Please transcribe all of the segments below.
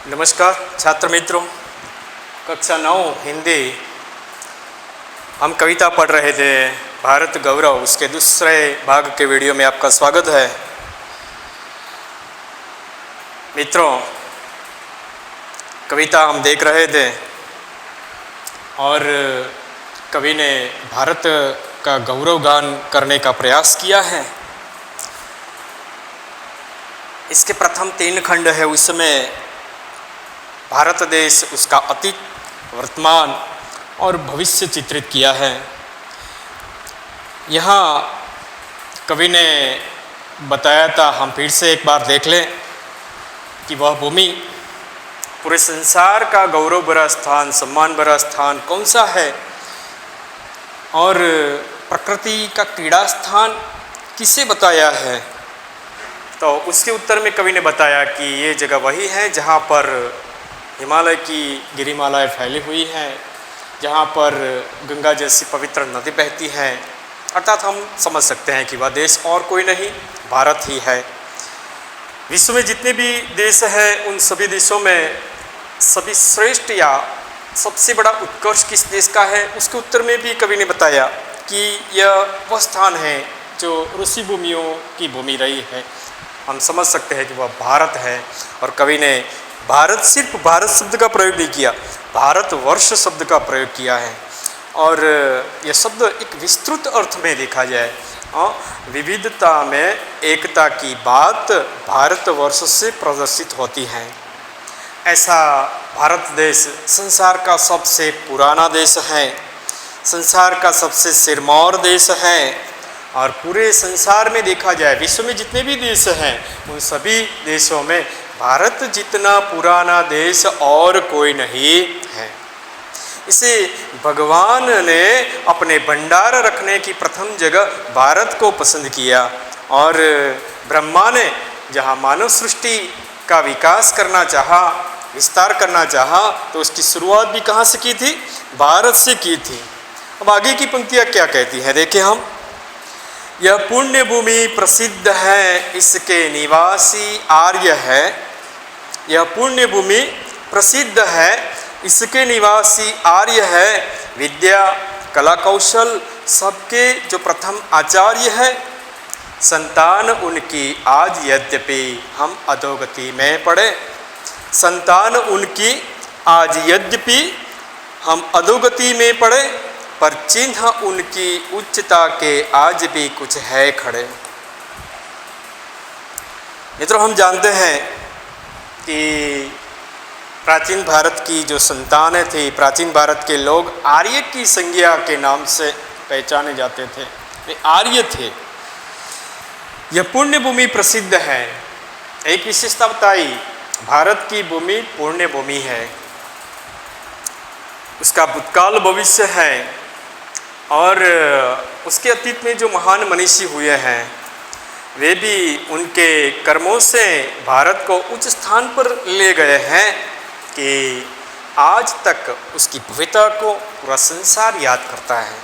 नमस्कार छात्र मित्रों, कक्षा 9 हिंदी हम कविता पढ़ रहे थे भारत गौरव। उसके दूसरे भाग के वीडियो में आपका स्वागत है। मित्रों, कविता हम देख रहे थे और कवि ने भारत का गौरव गान करने का प्रयास किया है। इसके प्रथम 3 खंड है, उसमें भारत देश, उसका अतीत, वर्तमान और भविष्य चित्रित किया है। यहाँ कवि ने बताया था, हम फिर से एक बार देख लें कि वह भूमि पूरे संसार का गौरव भरा स्थान, सम्मान भरा स्थान कौन सा है और प्रकृति का क्रीड़ा स्थान किसे बताया है। तो उसके उत्तर में कवि ने बताया कि ये जगह वही है जहाँ पर हिमालय की गिरिमालाएँ फैली हुई हैं, जहाँ पर गंगा जैसी पवित्र नदी बहती है। अर्थात हम समझ सकते हैं कि वह देश और कोई नहीं, भारत ही है। विश्व में जितने भी देश हैं, उन सभी देशों में सभी श्रेष्ठ या सबसे बड़ा उत्कर्ष किस देश का है, उसके उत्तर में भी कवि ने बताया कि यह वह स्थान है जो ऋषि भूमियों की भूमि रही है। हम समझ सकते हैं कि वह भारत है। और कवि ने भारत, सिर्फ भारत शब्द का प्रयोग नहीं किया, भारतवर्ष शब्द का प्रयोग किया है। और यह शब्द एक विस्तृत अर्थ में देखा जाए, विविधता में एकता की बात भारतवर्ष से प्रदर्शित होती है। ऐसा भारत देश संसार का सबसे पुराना देश है, संसार का सबसे सिरमौर देश है। और पूरे संसार में देखा जाए, विश्व में जितने भी देश हैं, उन सभी देशों में भारत जितना पुराना देश और कोई नहीं है। इसे भगवान ने अपने भंडार रखने की प्रथम जगह भारत को पसंद किया। और ब्रह्मा ने जहाँ मानव सृष्टि का विकास करना चाहा, विस्तार करना चाहा, तो उसकी शुरुआत भी कहाँ से की थी? भारत से की थी। अब आगे की पंक्तियाँ क्या कहती हैं, देखें हम। यह पुण्य भूमि प्रसिद्ध है, इसके निवासी आर्य है। यह पुण्य भूमि प्रसिद्ध है, इसके निवासी आर्य है। विद्या, कला, कौशल सबके जो प्रथम आचार्य है। संतान उनकी आज यद्यपि हम अधोगति में पड़े, संतान उनकी आज यद्यपि हम अधोगति में पड़े, पर चिन्ह उनकी उच्चता के आज भी कुछ है खड़े। मित्रों, हम जानते हैं कि प्राचीन भारत की जो संतानें थी, प्राचीन भारत के लोग आर्य की संज्ञा के नाम से पहचाने जाते थे, वे आर्य थे। यह पुण्य भूमि प्रसिद्ध है। एक विशेषता बताई, भारत की भूमि पुण्य भूमि है, उसका भूतकाल भविष्य है। और उसके अतीत में जो महान मनीषी हुए हैं, वे भी उनके कर्मों से भारत को उच्च स्थान पर ले गए हैं कि आज तक उसकी भव्यता को पूरा संसार याद करता है।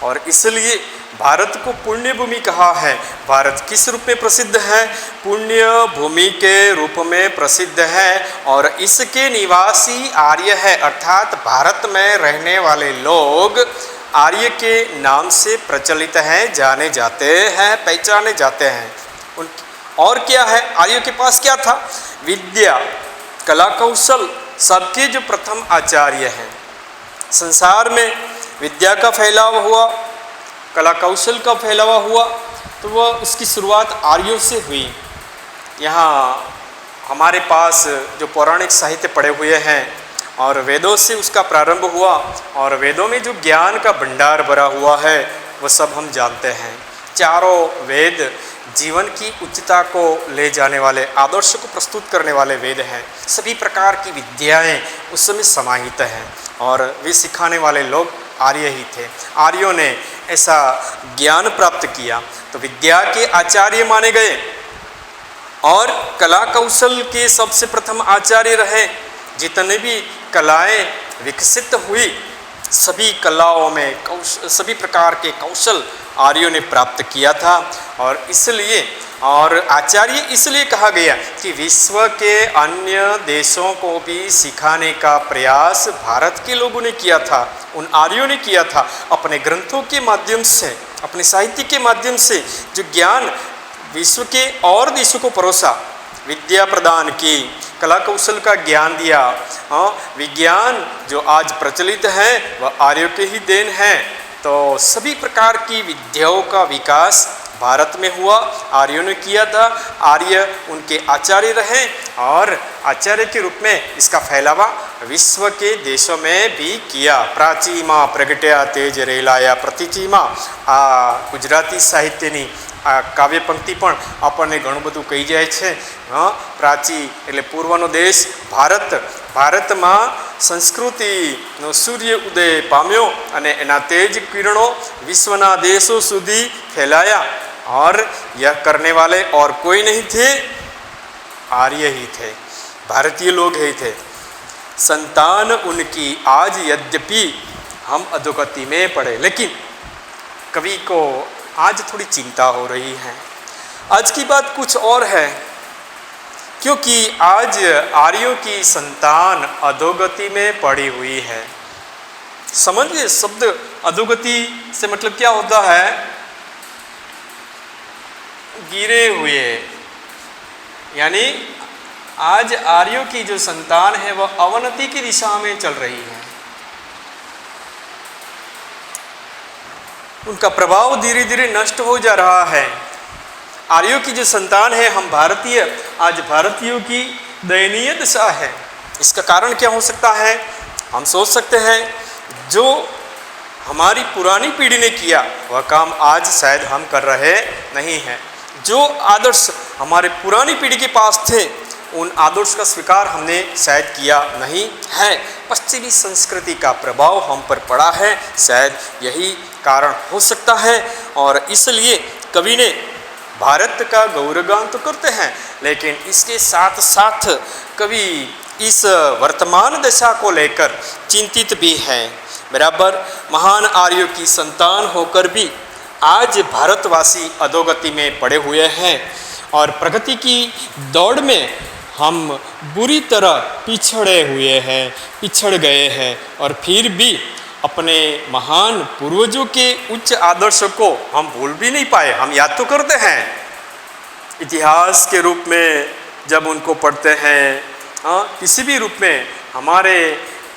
और इसलिए भारत को पुण्य भूमि कहा है। भारत किस रूप में प्रसिद्ध है? पुण्य भूमि के रूप में प्रसिद्ध है। और इसके निवासी आर्य है, अर्थात भारत में रहने वाले लोग आर्य के नाम से प्रचलित हैं, जाने जाते हैं, पहचाने जाते हैं। और क्या है? आर्यों के पास क्या था? विद्या, कला, कौशल सबके जो प्रथम आचार्य हैं। संसार में विद्या का फैलाव हुआ, कला कौशल का फैलावा हुआ, तो वह उसकी शुरुआत आर्यों से हुई। यहाँ हमारे पास जो पौराणिक साहित्य पड़े हुए हैं और वेदों से उसका प्रारंभ हुआ, और वेदों में जो ज्ञान का भंडार भरा हुआ है वो सब हम जानते हैं। चारों वेद जीवन की उच्चता को ले जाने वाले, आदर्श को प्रस्तुत करने वाले वेद हैं। सभी प्रकार की विद्याएं उस समय समाहित हैं और वे सिखाने वाले लोग आर्य ही थे। आर्यों ने ऐसा ज्ञान प्राप्त किया तो विद्या के आचार्य माने गए और कला कौशल के सबसे प्रथम आचार्य रहे। जितने भी कलाएं विकसित हुई सभी कलाओं में सभी प्रकार के कौशल आर्यों ने प्राप्त किया था। और इसलिए और आचार्य इसलिए कहा गया कि विश्व के अन्य देशों को भी सिखाने का प्रयास भारत के लोगों ने किया था, उन आर्यों ने किया था। अपने ग्रंथों के माध्यम से, अपने साहित्य के माध्यम से जो ज्ञान विश्व के और देशों को परोसा, विद्या प्रदान की, कला कौशल का ज्ञान दिया। विज्ञान जो आज प्रचलित है वह आर्यों के ही देन है। तो सभी प्रकार की विद्याओं का विकास भारत में हुआ, आर्यों ने किया था। आर्य उनके आचार्य रहे और आचार्य के रूप में इसका फैलावा विश्व के देशों में भी किया। प्राचीमा प्रगट्या तेज रेलाया प्रतिचीमा आ गुजराती साहित्यनी आ काव्य पंक्ति પણ આપણને ઘણું બધું કહી જાય છે। પ્રાચી એટલે પૂર્વનો દેશ ભારત, ભારતમાં સંસ્કૃતિનો સૂર્ય ઉદય પામ્યો અને એના તેજ કિરણો વિશ્વના દેશો સુધી ફેલાયા। और यह करने वाले और कोई नहीं थे, आर्य ही थे, भारतीय लोग ही थे। संतान उनकी आज यद्यपि हम अधोगति में पड़े, लेकिन कवि को आज थोड़ी चिंता हो रही है। आज की बात कुछ और है, क्योंकि आज आर्यों की संतान अधोगति में पड़ी हुई है। समझिए, शब्द अधोगति से मतलब क्या होता है? गिरे हुए, यानी आज आर्यों की जो संतान है वह अवनति की दिशा में चल रही है। उनका प्रभाव धीरे धीरे नष्ट हो जा रहा है। आर्यों की जो संतान है, हम भारतीय, आज भारतीयों की दयनीय दशा है। इसका कारण क्या हो सकता है? हम सोच सकते हैं जो हमारी पुरानी पीढ़ी ने किया वह काम आज शायद हम कर रहे नहीं हैं। जो आदर्श हमारे पुरानी पीढ़ी के पास थे उन आदर्श का स्वीकार हमने शायद किया नहीं है। पश्चिमी संस्कृति का प्रभाव हम पर पड़ा है, शायद यही कारण हो सकता है। और इसलिए कवि ने भारत का गौरवगान तो करते हैं, लेकिन इसके साथ साथ कवि इस वर्तमान दशा को लेकर चिंतित भी हैं। बराबर महान आर्यों की संतान होकर भी आज भारतवासी अधोगति में पड़े हुए हैं और प्रगति की दौड़ में हम बुरी तरह पिछड़े हुए हैं, पिछड़ गए हैं। और फिर भी अपने महान पूर्वजों के उच्च आदर्शों को हम भूल भी नहीं पाए। हम याद तो करते हैं इतिहास के रूप में, जब उनको पढ़ते हैं, किसी भी रूप में हमारे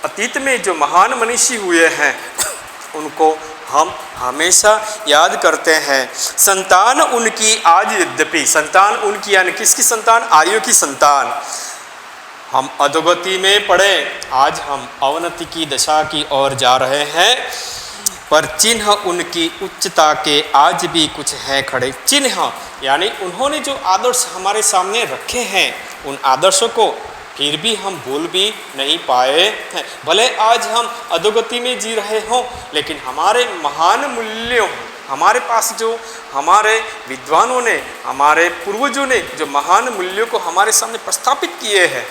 अतीत में जो महान मनीषी हुए हैं उनको हम हमेशा याद करते हैं। संतान उनकी आज यद्यपि, संतान उनकी यानी किसकी संतान? आर्यों की संतान। हम अधोगति में पड़े, आज हम अवनति की दशा की ओर जा रहे हैं, पर चिन्ह उनकी उच्चता के आज भी कुछ हैं खड़े। चिन्ह यानी उन्होंने जो आदर्श हमारे सामने रखे हैं उन आदर्शों को फिर भी हम भूल भी नहीं पाए हैं। भले आज हम अधोगति में जी रहे हों, लेकिन हमारे महान मूल्यों, हमारे पास जो हमारे विद्वानों ने, हमारे पूर्वजों ने जो महान मूल्यों को हमारे सामने प्रस्थापित किए हैं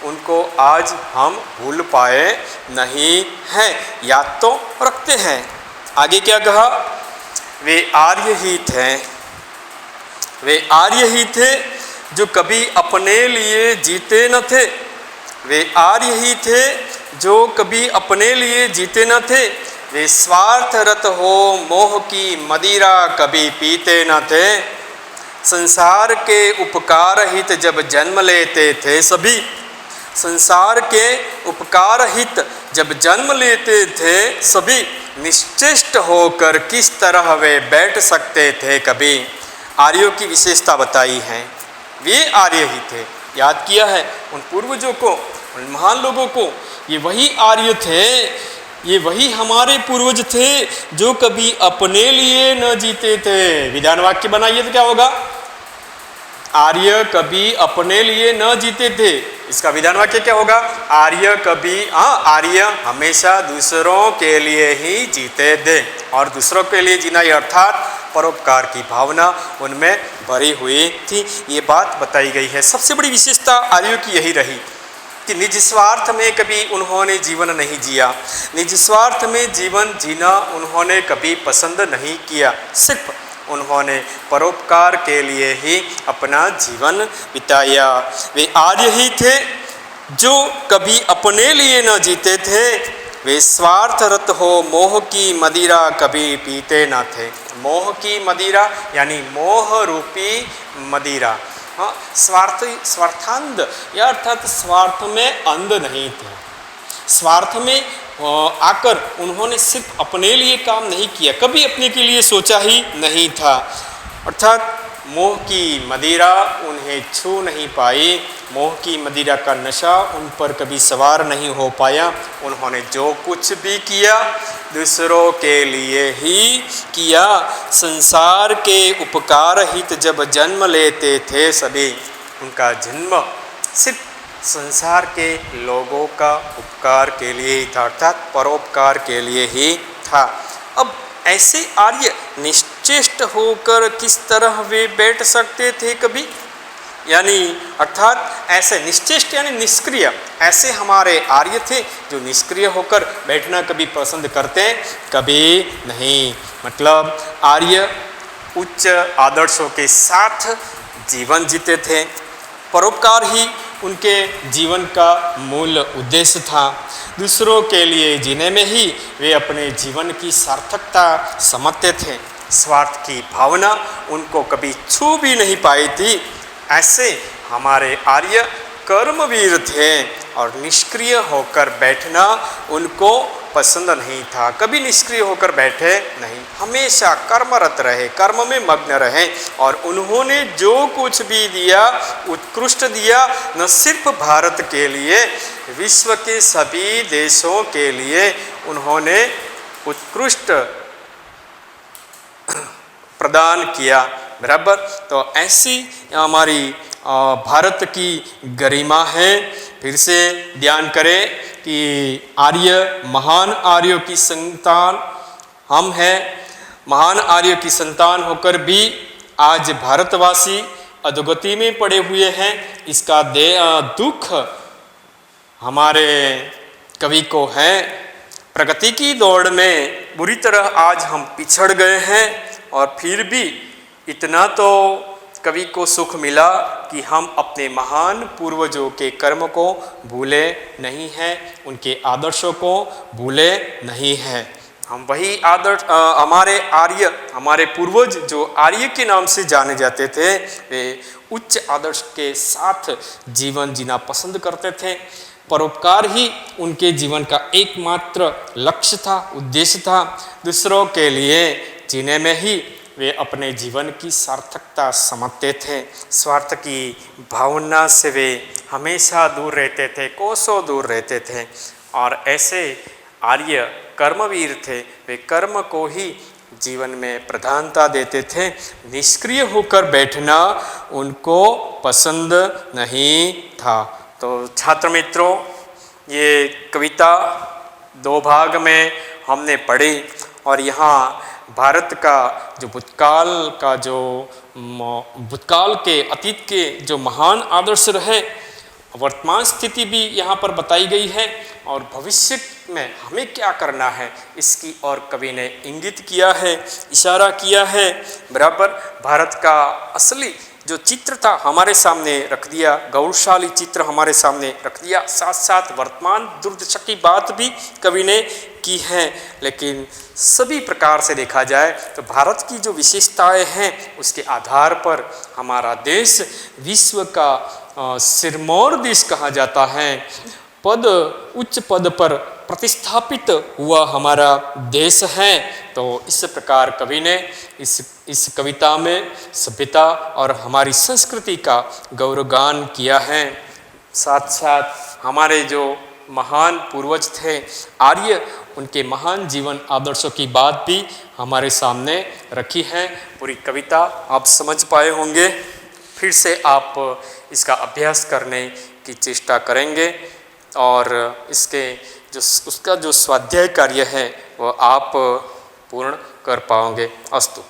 उनको आज हम भूल पाए नहीं हैं, याद तो रखते हैं। आगे क्या कहा? वे आर्य ही थे, वे आर्य ही थे जो कभी अपने लिए जीते न थे। वे आर्य ही थे जो कभी अपने लिए जीते न थे। वे स्वार्थरत हो मोह की मदिरा कभी पीते न थे। संसार के उपकार हित जब जन्म लेते थे सभी, संसार के उपकार हित जब जन्म लेते थे सभी, निश्चेष्ट होकर किस तरह वे बैठ सकते थे कभी। आर्यों की विशेषता बताई है, वे आर्य ही थे। याद किया है उन पूर्वजों को, उन महान लोगों को। ये वही आर्य थे, ये वही हमारे पूर्वज थे जो कभी अपने लिए न जीते थे। विधान वाक्य बनाइए तो क्या होगा? आर्य कभी अपने लिए न जीते थे। इसका विधान वाक्य क्या होगा? आर्य कभी, आर्य हमेशा दूसरों के लिए ही जीते थे। और दूसरों के लिए जीना ये अर्थात परोपकार की भावना उनमें भरी हुई थी। ये बात बताई गई है। सबसे बड़ी विशेषता आर्यों की यही रही। कि निज स्वार्थ में कभी उन्होंने जीवन नहीं जिया, निज स्वार्थ में जीवन जीना उन्होंने कभी पसंद नहीं किया। सिर्फ उन्होंने परोपकार के लिए ही अपना जीवन बिताया। वे आर्य ही थे जो कभी अपने लिए न जीते थे। वे स्वार्थरत हो मोह की मदिरा कभी पीते न थे। मोह की मदिरा यानी मोह रूपी मदिरा। हाँ, स्वार्थांध या अर्थात स्वार्थ में अंध नहीं थे। स्वार्थ में आकर उन्होंने सिर्फ अपने लिए काम नहीं किया, कभी अपने के लिए सोचा ही नहीं था। अर्थात मोह की मदिरा उन्हें छू नहीं पाई, मोह की मदिरा का नशा उन पर कभी सवार नहीं हो पाया। उन्होंने जो कुछ भी किया दूसरों के लिए ही किया। संसार के उपकार हित जब जन्म लेते थे सभी, उनका जन्म सिर्फ संसार के लोगों का उपकार के लिए ही था, अर्थात परोपकार के लिए ही था। अब ऐसे आर्य निश्चेष्ट होकर किस तरह वे बैठ सकते थे कभी, यानी अर्थात ऐसे निश्चेष्ट यानी निष्क्रिय, ऐसे हमारे आर्य थे जो निष्क्रिय होकर बैठना कभी पसंद करते कभी नहीं। मतलब आर्य उच्च आदर्शों के साथ जीवन जीते थे। परोपकार ही उनके जीवन का मूल उद्देश्य था। दूसरों के लिए जीने में ही वे अपने जीवन की सार्थकता समझते थे। स्वार्थ की भावना उनको कभी छू भी नहीं पाई थी। ऐसे हमारे आर्य कर्मवीर थे और निष्क्रिय होकर बैठना उनको पसंद नहीं था। कभी निष्क्रिय होकर बैठे नहीं, हमेशा कर्मरत रहे, कर्म में मग्न रहे। और उन्होंने जो कुछ भी दिया उत्कृष्ट दिया, न सिर्फ भारत के लिए, विश्व के सभी देशों के लिए उन्होंने उत्कृष्ट प्रदान किया। बराबर। तो ऐसी हमारी भारत की गरिमा है। फिर से ध्यान करें कि आर्य महान आर्यों की संतान हम हैं। महान आर्यों की संतान होकर भी आज भारतवासी अधोगति में पड़े हुए हैं। इसका दुख हमारे कवि को है। प्रगति की दौड़ में बुरी तरह आज हम पिछड़ गए हैं और फिर भी इतना तो कवि को सुख मिला कि हम अपने महान पूर्वजों के कर्म को भूले नहीं हैं, उनके आदर्शों को भूले नहीं हैं। हम वही आदर्श हमारे आर्य, हमारे पूर्वज जो आर्य के नाम से जाने जाते थे, वे उच्च आदर्श के साथ जीवन जीना पसंद करते थे। परोपकार ही उनके जीवन का एकमात्र लक्ष्य था, उद्देश्य था। दूसरों के लिए जीने में ही वे अपने जीवन की सार्थकता समझते थे। स्वार्थ की भावना से वे हमेशा दूर रहते थे, कोसों दूर रहते थे। और ऐसे आर्य कर्मवीर थे, वे कर्म को ही जीवन में प्रधानता देते थे। निष्क्रिय होकर बैठना उनको पसंद नहीं था। तो छात्र मित्रों, ये कविता 2 भाग में हमने पढ़ी और यहाँ भारत का जो भूतकाल के अतीत के जो महान आदर्श रहे, वर्तमान स्थिति भी यहाँ पर बताई गई है और भविष्य में हमें क्या करना है इसकी और कवि ने इंगित किया है, इशारा किया है। बराबर। भारत का असली जो चित्र था हमारे सामने रख दिया, गौरवशाली चित्र हमारे सामने रख दिया। साथ साथ वर्तमान दुर्दशा की बात भी कवि ने की है। लेकिन सभी प्रकार से देखा जाए तो भारत की जो विशेषताएं हैं उसके आधार पर हमारा देश विश्व का सिरमौर देश कहा जाता है। उच्च पद पर प्रतिस्थापित हुआ हमारा देश है। तो इस प्रकार कवि ने इस कविता में सभ्यता और हमारी संस्कृति का गौरवगान किया है। साथ साथ हमारे जो महान पूर्वज थे आर्य, उनके महान जीवन आदर्शों की बात भी हमारे सामने रखी है। पूरी कविता आप समझ पाए होंगे। फिर से आप इसका अभ्यास करने की चेष्टा करेंगे और उसका जो स्वाध्याय कार्य है वो आप पूर्ण कर पाओगे। अस्तु।